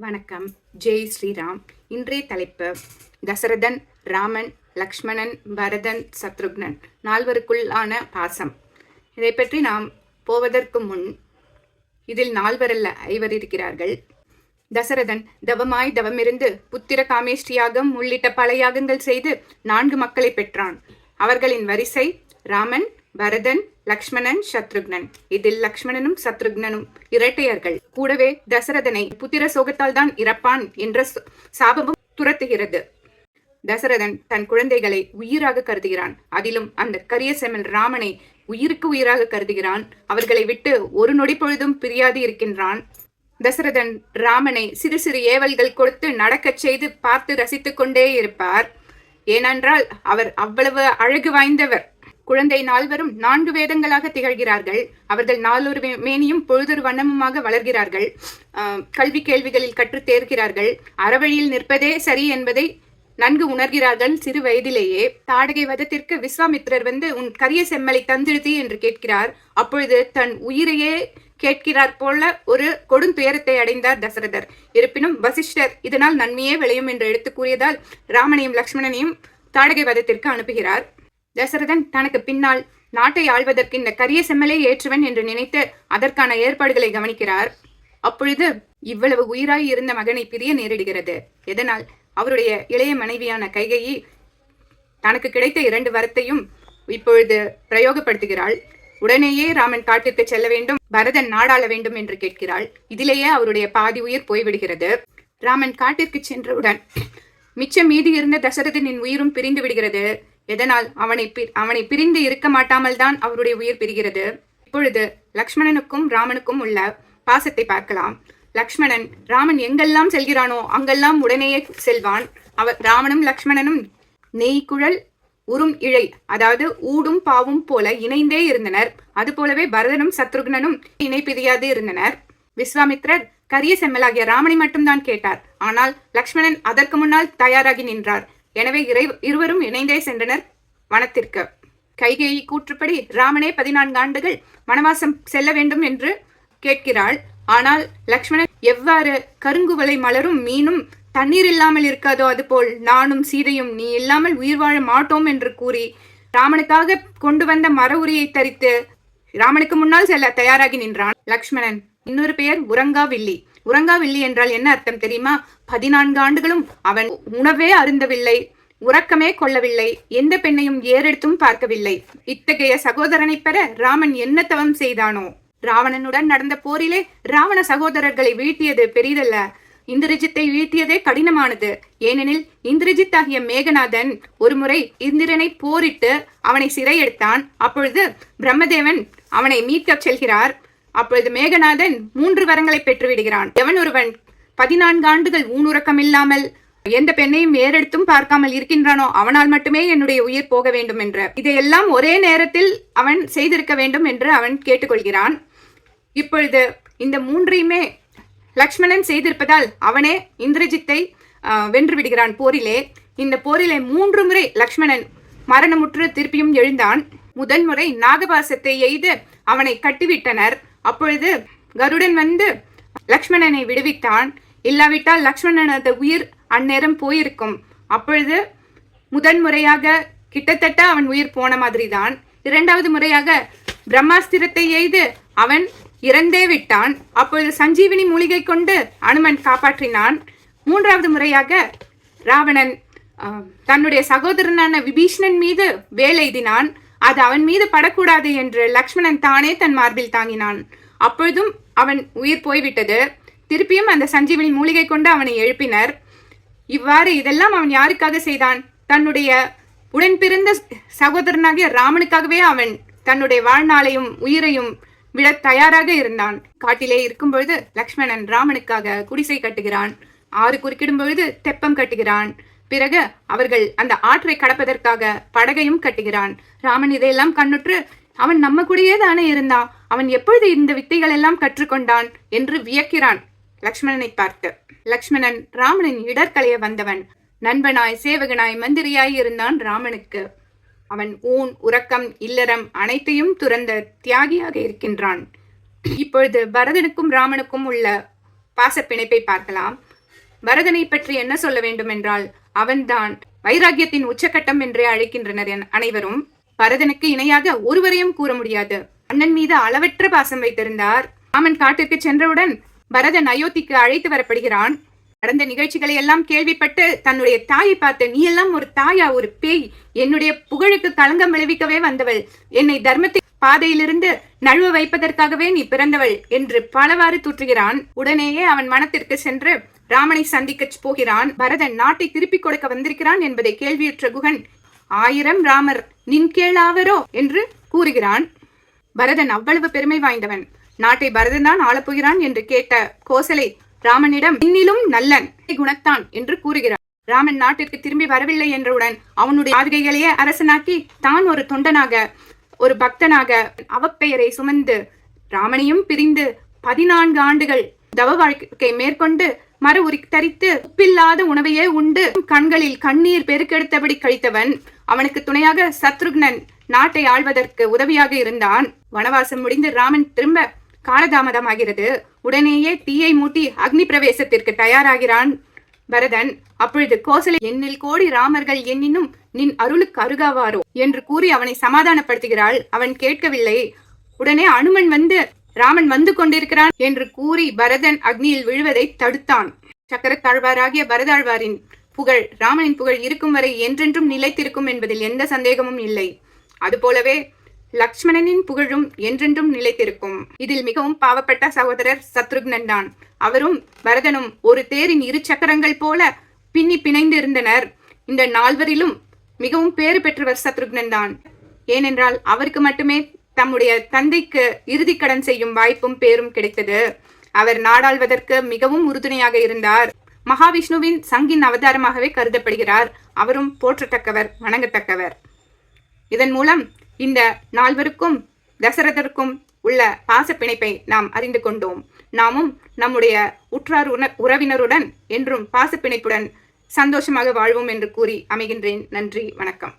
வணக்கம். ஜெய் ஸ்ரீராம். இன்றைய தலைப்பு தசரதன், ராமன், லக்ஷ்மணன், பரதன், சத்ருக்னன் நால்வருக்குள்ளான பாசம். இதை பற்றி நாம் போவதற்கு முன் இதில் நால்வரல்ல 5 இருக்கிறார்கள். தசரதன் தவமிருந்து புத்திர காமேஷ்டி யாகம் உள்ளிட்ட பல யாகங்கள் செய்து 4 மக்களை பெற்றான். அவர்களின் வரிசை ராமன், பரதன், லக்ஷ்மணன், சத்ருக்னன். இதில் லக்ஷ்மணனும் சத்ருக்னனும் இரட்டையர்கள். கூடவே தசரதனை புத்திர சோகத்தால் தான் இறப்பான் என்ற சாபமும் துரத்துகிறது. தசரதன் தன் குழந்தைகளை உயிராக கருதுகிறான். அதிலும் அந்த கரிய செம்மல் ராமனை உயிருக்கு உயிராக கருதுகிறான். அவர்களை விட்டு ஒரு நொடி பொழுதும் பிரியாது இருக்கின்றான். தசரதன் ராமனை சிறு சிறு ஏவல்கள் கொடுத்து நடக்கச் செய்து பார்த்து ரசித்துக் கொண்டே இருப்பார். ஏனென்றால் அவர் அவ்வளவு அழகு வாய்ந்தவர். குழந்தை 4வரும் 4 வேதங்களாக திகழ்கிறார்கள். அவர்கள் 4 மேனியும் பொழுதொரு வண்ணமுமாக வளர்கிறார்கள். கல்வி கேள்விகளில் கற்று தேர்கிறார்கள். அறவழியில் நிற்பதே சரி என்பதை நன்கு உணர்கிறார்கள் சிறு வயதிலேயே. தாடகை வதத்திற்கு விஸ்வாமித்திரர் உன் கரிய செம்மலை தந்திருதி என்று கேட்கிறார். அப்பொழுது தன் உயிரையே கேட்கிறார் போல ஒரு கொடுந்துயரத்தை அடைந்தார் தசரதர். இருப்பினும் வசிஷ்டர் இதனால் நன்மையே விளையும் என்று எடுத்து கூறியதால் ராமனையும் லக்ஷ்மணனையும் தாடகை வதத்திற்கு அனுப்புகிறார். தசரதன் தனக்கு பின்னால் நாட்டை ஆள்வதற்கு இந்த கரிய செம்மலை ஏற்றுவன் என்று நினைத்து அதற்கான ஏற்பாடுகளை கவனிக்கிறார். அப்பொழுது இவ்வளவு உயிராய் இருந்த மகனை பிரிய நேரிடுகிறது. எதனால் அவருடைய இளைய மனைவியான கைகையை தனக்கு கிடைத்த 2 வரத்தையும் இப்பொழுது பிரயோகப்படுத்துகிறாள். உடனேயே ராமன் காட்டிற்கு செல்ல வேண்டும், பரதன் நாடாள வேண்டும் என்று கேட்கிறாள். இதிலேயே அவருடைய பாதி உயிர் போய்விடுகிறது. ராமன் காட்டிற்கு சென்றவுடன் மிச்சம் மீதி இருந்த தசரதனின் உயிரும் பிரிந்து விடுகிறது. எதனால் அவனை பிரிந்து இருக்க மாட்டாமல் தான் அவருடைய உயிர் பிரிகிறது. இப்பொழுது லக்ஷ்மணனுக்கும் ராமனுக்கும் உள்ள பாசத்தை பார்க்கலாம். லக்ஷ்மணன் ராமன் எங்கெல்லாம் செல்கிறானோ அங்கெல்லாம் உடனேயே செல்வான். ராமனும் லக்ஷ்மணனும் நெய்குழல் உறும் இழை, அதாவது ஊடும் பாவும் போல இணைந்தே இருந்தனர். அது போலவே பரதனும் சத்ருக்னனும் இணை பிரியாது இருந்தனர். விஸ்வாமித்ரர் கரிய செம்மலாகிய ராமனை மட்டும்தான் கேட்டார். ஆனால் லக்ஷ்மணன் அதற்கு முன்னால் தயாராகி நின்றார். எனவே இருவரும் இணைந்தே சென்றனர் வனத்திற்கு. கைகேயி கூற்றுப்படி ராமனே 14 ஆண்டுகள் வனவாசம் செல்ல வேண்டும் என்று கேட்கிறாள். ஆனால் லக்ஷ்மணன் எவ்வாறு கருங்குவலை மலரும் மீனும் தண்ணீர் இல்லாமல் இருக்காதோ அதுபோல் நானும் சீதையும் நீ இல்லாமல் உயிர் வாழ மாட்டோம் என்று கூறி ராமனுக்காக கொண்டு வந்த மர உரியை தரித்து ராமனுக்கு முன்னால் செல்ல தயாராகி நின்றான். லக்ஷ்மணன் இன்னொரு பெயர் உறங்காவில்லி. உறங்காவில்லி என்றால் என்ன அர்த்தம் தெரியுமா? 14 ஆண்டுகளும் அவன் உணவே அருந்தவில்லை, உறக்கமே கொள்ளவில்லை, எந்த பெண்ணையும் ஏறெடுத்தும் பார்க்கவில்லை. இத்தகைய சகோதரனை பெற ராமன் என்ன தவம் செய்தானோ? ராவணனுடன் நடந்த போரிலே ராவண சகோதரர்களை வீழ்த்தியது பெரிதல்ல, இந்திரஜித்தை வீழ்த்தியதே கடினமானது. ஏனெனில் இந்திரஜித் ஆகிய மேகநாதன் ஒருமுறை இந்திரனை போரிட்டு அவனை சிறையெடுத்தான். அப்பொழுது பிரம்மதேவன் அவனை மீட்கச் செல்கிறார். அப்பொழுது மேகநாதன் 3 வரங்களை பெற்றுவிடுகிறான். எவன் ஒருவன் 14 ஆண்டுகள் ஊனுறக்கம் இல்லாமல் எந்த பெண்ணையும் ஏறெடுத்தும் பார்க்காமல் இருக்கின்றானோ அவனால் மட்டுமே என்னுடைய உயிர் போக வேண்டும் என்று இதையெல்லாம் ஒரே நேரத்தில் அவன் செய்திருக்க வேண்டும் என்று அவன் கேட்டுக்கொள்கிறான். இப்பொழுது இந்த 3ஐயுமே லக்ஷ்மணன் செய்திருப்பதால் அவனே இந்திரஜித்தை வென்று விடுகிறான் போரிலே. இந்த போரிலே 3 முறை லக்ஷ்மணன் மரணமுற்று திருப்பியும் எழுந்தான். முதல் முறை நாகபாசத்தை எய்து அவனை கட்டிவிட்டனர். அப்பொழுது கருடன் லக்ஷ்மணனை விடுவித்தான். இல்லாவிட்டால் லக்ஷ்மணனது உயிர் அந்நேரம் போயிருக்கும். அப்பொழுது முதன் முறையாக கிட்டத்தட்ட அவன் உயிர் போன மாதிரி தான். 2வது முறையாக பிரம்மாஸ்திரத்தை எய்து அவன் இறந்தே விட்டான். அப்பொழுது சஞ்சீவினி மூலிகை கொண்டு அனுமன் காப்பாற்றினான். 3வது முறையாக ராவணன் தன்னுடைய சகோதரனான விபீஷணன் மீது வேல் எய்தினான். அது அவன் மீது படக்கூடாது என்று லக்ஷ்மணன் தானே தன் மார்பில் தாங்கினான். அப்பொழுதும் அவன் உயிர் போய்விட்டது. திருப்பியும் அந்த சஞ்சீவனி மூலிகை கொண்டு அவனை எழுப்பினர். இவ்வாறு இதெல்லாம் அவன் யாருக்காக செய்தான்? தன்னுடைய உடன் பிறந்த சகோதரனாகிய ராமனுக்காகவே அவன் தன்னுடைய வாழ்நாளையும் உயிரையும் விட தயாராக இருந்தான். காட்டிலே இருக்கும் பொழுது லக்ஷ்மணன் ராமனுக்காக குடிசை கட்டுகிறான். ஆறு குறுக்கிடும் பொழுது தெப்பம் கட்டுகிறான். பிறகு அவர்கள் அந்த ஆற்றை கடப்பதற்காக படகையும் கட்டுகிறான். ராமன் இதையெல்லாம் கண்ணுற்று அவன் நம்ம கூடயே தானே இருந்தான், அவன் எப்பொழுது இந்த வித்தைகள் எல்லாம் கற்றுக்கொண்டான் என்று வியக்கிறான் லக்ஷ்மணனை பார்த்து. லக்ஷ்மணன் ராமனின் இடர்களைய வந்தவன். நண்பனாய் சேவகனாய் மந்திரியாய் இருந்தான் ராமனுக்கு. அவன் ஊன் உறக்கம் இல்லறம் அனைத்தையும் துறந்த தியாகியாக இருக்கின்றான். இப்பொழுது பரதனுக்கும் ராமனுக்கும் உள்ள பாச பிணைப்பை பார்க்கலாம். பரதனை பற்றி என்ன சொல்ல வேண்டும் என்றால் அவன்தான் வைராகியத்தின் உச்சகட்டம் என்றே அழைக்கின்றனர் அனைவரும். பரதனுக்கு இணையாக ஒருவரையும் கூற முடியாது. அண்ணன் மீது அளவற்ற பாசம் வைத்திருந்தார். ராமன் காட்டிற்கு சென்றவுடன் பரதன் அயோத்திக்கு அழைத்து வரப்படுகிறான். நடந்த நிகழ்ச்சிகளை எல்லாம் கேள்விப்பட்டு தன்னுடைய தாயை பார்த்து, நீ எல்லாம் ஒரு தாயா, ஒரு பேய், என்னுடைய புகழுக்கு களங்கம் விளைவிக்கவே வந்தவள், என்னை தர்மத்தை பாதையிலிருந்து நழுவ வைப்பதற்காகவே நீ பிறந்தவள் என்று பலவாறு தூற்றுகிறான். உடனேயே அவன் மனத்திற்கு சென்று ராமனை சந்திக்க போகிறான். பரதன் நாட்டை திருப்பிக் கொடுக்க வந்திருக்கிறான் என்பதை கேள்வியுற்ற குகன், 1000 ராமர் நின் கேளாவரோ என்று கூறுகிறான். பரதன் அவ்வளவு பெருமை வாய்ந்தவன். நாட்டை பரதன் தான் ஆளப்போகிறான் என்று கேட்ட கோசலை ராமனிடம் இன்னிலும் நல்லன் குணத்தான் என்று கூறுகிறார். ராமன் நாட்டிற்கு திரும்பி வரவில்லை என்றவுடன் அவனுடைய பாதுகைகளையே அரசனாக்கி தான் ஒரு தொண்டனாக, ஒரு பக்தனாக அவப்பெயரை சுமந்து ராமனையும் பிரிந்து 14 ஆண்டுகள் தவ வாழ்க்கை மேற்கொண்டு மர உரி தரித்து உப்பில்லாத உணவையே உண்டு கண்களில் கண்ணீர் பெருக்கெடுத்தபடி கழித்தவன். அவனுக்கு துணையாக சத்ருக்னன் நாட்டை ஆள்வதற்கு உதவியாக இருந்தான். வனவாசம் முடிந்து ராமன் திரும்ப காலதாமதமாகிறது. உடனேயே தீயை மூட்டி அக்னி பிரவேசத்திற்கு தயாராகிறான் பரதன். அப்பொழுது கோசலை, என்னில் கோடி ராமர்கள் எண்ணினும் நின் அருளுக்கு அருகாவாரோ என்று கூறி அவனை சமாதானப்படுத்துகிறாள். அவன் கேட்கவில்லை. உடனே அனுமன் வந்து ராமன் வந்து கொண்டிருக்கிறான் என்று கூறி பரதன் அக்னியில் விழுவதை தடுத்தான். சக்கரத்தாழ்வாராகிய பரதாழ்வாரின் புகழ், ராமனின் புகழ் இருக்கும் வரை என்றென்றும் நிலைத்திருக்கும் என்பதில் எந்த சந்தேகமும் இல்லை. அதுபோலவே லக்ஷ்மணனின் புகழும் என்றென்றும் நிலைத்திருக்கும். இதில் மிகவும் பாவப்பட்ட சகோதரர் சத்ருக்னன் தான். அவரும் பரதனும் ஒரு தேரின் 2 சக்கரங்கள் போல பின்னி பிணைந்து இருந்தனர். இந்த 4வரிலும் மிகவும் பேறு பெற்றவர் சத்ருக்னன் தான். ஏனென்றால் அவருக்கு மட்டுமே தம்முடைய தந்தைக்கு இறுதிக்கடன் செய்யும் வாய்ப்பும் பேரும் கிடைத்தது. அவர் நாடாள்வதற்கு மிகவும் உறுதுணையாக இருந்தார். மகாவிஷ்ணுவின் சங்கின் அவதாரமாகவே கருதப்படுகிறார். அவரும் போற்றத்தக்கவர், வணங்கத்தக்கவர். இதன் மூலம் இந்த 4வருக்கும் தசரதருக்கும் உள்ள பாச பிணைப்பை நாம் அறிந்து கொண்டோம். நாமும் நம்முடைய உற்றார் உறவினருடன் என்றும் பாச பிணைப்புடன் சந்தோஷமாக வாழ்வோம் என்று கூறி அமைகின்றேன். நன்றி, வணக்கம்.